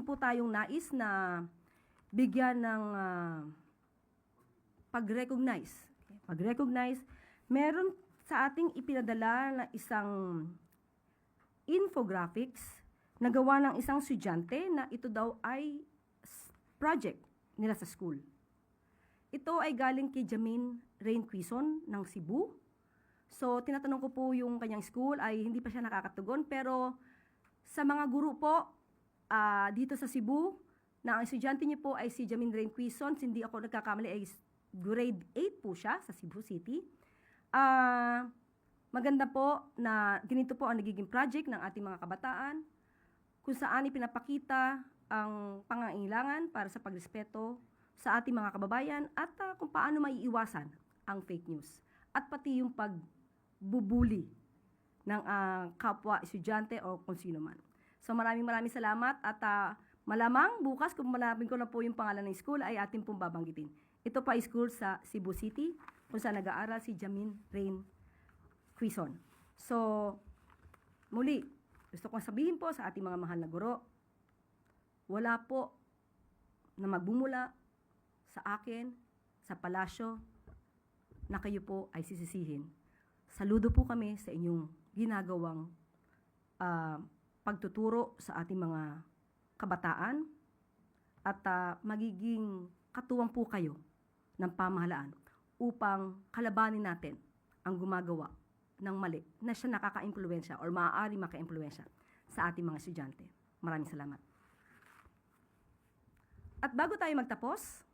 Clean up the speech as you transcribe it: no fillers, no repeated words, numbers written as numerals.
po tayong nais na bigyan ng pag-recognize. Okay? Pag-recognize, meron sa ating ipinadala na isang infographics na gawa ng isang estudyante na ito daw ay project nila sa school. Ito ay galing kay Jamin Rain Quizon ng Cebu. So, tinatanong ko po yung kanyang school ay hindi pa siya nakakatugon, pero sa mga guro po dito sa Cebu, na ang estudyante niyo po ay si Jamin Rain Quizon, hindi ako nagkakamali, ay grade 8 po siya sa Cebu City. Maganda po na ganito po ang nagiging project ng ating mga kabataan, kung saan ipinapakita ang pangangailangan para sa pagrespeto sa ating mga kababayan at kung paano maiiwasan ang fake news. At pati yung pagbubuli ng kapwa estudyante o kung sino man. So maraming salamat at malamang bukas kung malapin ko na po yung pangalan ng school ay ating pong babanggitin. Ito pa ay school sa Cebu City kung saan nag-aaral si Jamin Rain Quizon. So, muli, gusto kong sabihin po sa ating mga mahal na guro, wala po na magbumula sa akin, sa palasyo, na kayo po ay sisisihin. Saludo po kami sa inyong ginagawang pagtuturo sa ating mga kabataan at magiging katuwang po kayo ng pamahalaan upang kalabanin natin ang gumagawa ng mali na siya nakaka-impluwensya or maaari maka-impluwensya sa ating mga estudyante. Maraming salamat. At bago tayo magtapos,